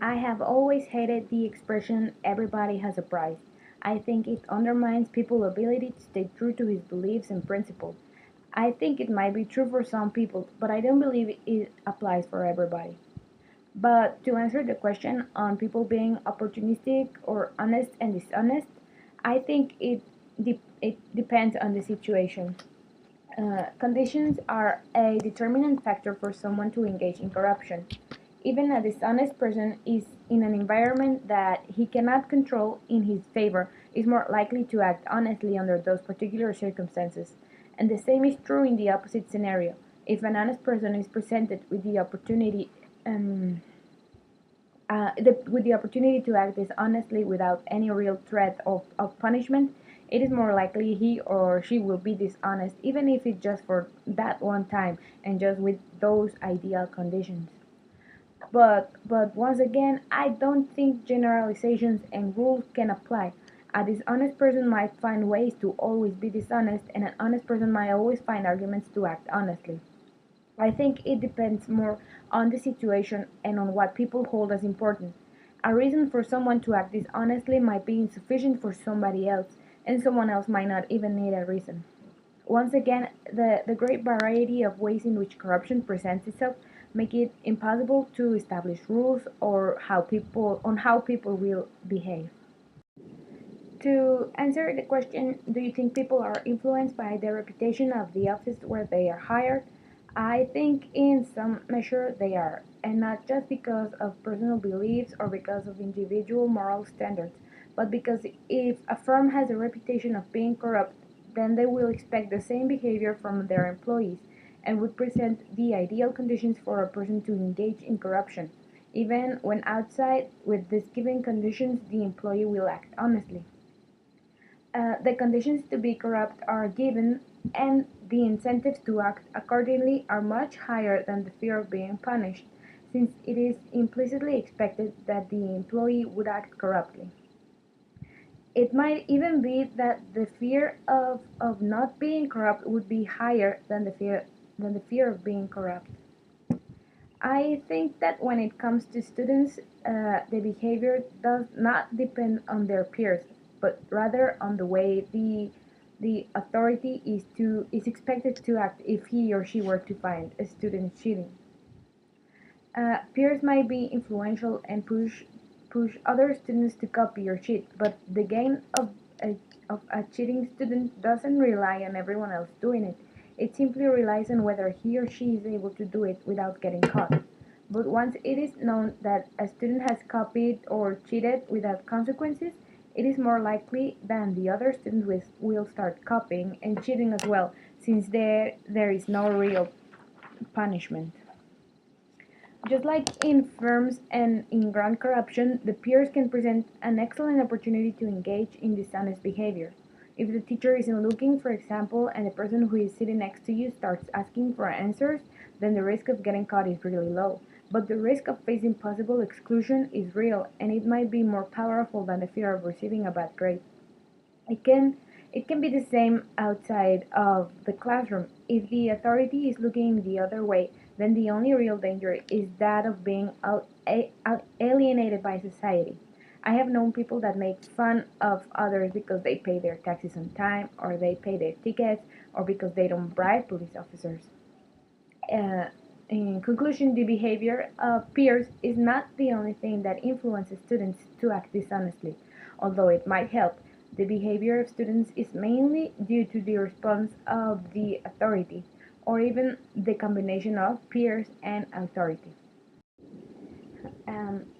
I have always hated the expression everybody has a price. I think it undermines people's ability to stay true to his beliefs and principles. I think it might be true for some people, but I don't believe it applies for everybody. But to answer the question on people being opportunistic or honest and dishonest, I think it depends on the situation. Conditions are a determinant factor for someone to engage in corruption. Even a dishonest person is in an environment that he cannot control in his favor is more likely to act honestly under those particular circumstances. And the same is true in the opposite scenario. If an honest person is presented with the opportunity um, with the opportunity to act dishonestly without any real threat of punishment, it is more likely he or she will be dishonest, even if it's just for that one time and just with those ideal conditions. But once again, I don't think generalizations and rules can apply. A dishonest person might find ways to always be dishonest, and an honest person might always find arguments to act honestly. I think it depends more on the situation and on what people hold as important. A reason for someone to act dishonestly might be insufficient for somebody else, and someone else might not even need a reason. Once again, the great variety of ways in which corruption presents itself make it impossible to establish rules or how people will behave. To answer the question, do you think people are influenced by the reputation of the office where they are hired? I think in some measure they are, and not just because of personal beliefs or because of individual moral standards, but because if a firm has a reputation of being corrupt, then they will expect the same behavior from their employees and would present the ideal conditions for a person to engage in corruption. Even when outside with these given conditions, the employee will act honestly. The conditions to be corrupt are given, and the incentives to act accordingly are much higher than the fear of being punished, since it is implicitly expected that the employee would act corruptly. It might even be that the fear of not being corrupt would be higher than the fear of being corrupt. I think that when it comes to students, the behavior does not depend on their peers, but rather on the way the authority is expected to act if he or she were to find a student cheating. Peers might be influential and push other students to copy or cheat, but the gain of a cheating student doesn't rely on everyone else doing it. It simply relies on whether he or she is able to do it without getting caught. But once it is known that a student has copied or cheated without consequences, it is more likely that the other students will start copying and cheating as well, since there is no real punishment. Just like in firms and in grand corruption, the peers can present an excellent opportunity to engage in dishonest behavior. If the teacher isn't looking, for example, and the person who is sitting next to you starts asking for answers, then the risk of getting caught is really low. But the risk of facing possible exclusion is real, and it might be more powerful than the fear of receiving a bad grade. It can it can be the same outside of the classroom. If the authority is looking the other way, then the only real danger is that of being alienated by society. I have known people that make fun of others because they pay their taxes on time, or they pay their tickets, or because they don't bribe police officers. Uh, in conclusion, the behavior of peers is not the only thing that influences students to act dishonestly, although it might help. The behavior of students is mainly due to the response of the authority, or even the combination of peers and authority.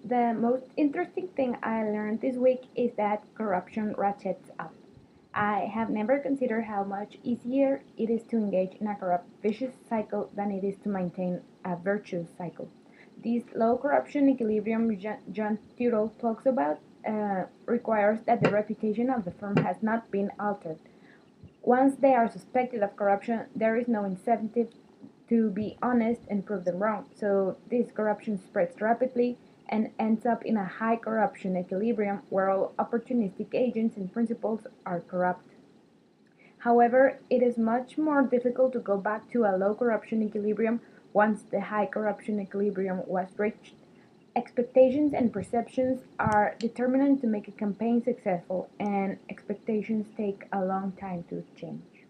The most interesting thing I learned this week is that corruption ratchets up. I have never considered how much easier it is to engage in a corrupt vicious cycle than it is to maintain a virtuous cycle. This low corruption equilibrium John Tuttle talks about requires that the reputation of the firm has not been altered. Once they are suspected of corruption, there is no incentive to be honest and prove them wrong. So this corruption spreads rapidly and ends up in a high corruption equilibrium where all opportunistic agents and principals are corrupt. However, it is much more difficult to go back to a low corruption equilibrium once the high corruption equilibrium was reached. Expectations and perceptions are determinant to make a campaign successful, and expectations take a long time to change.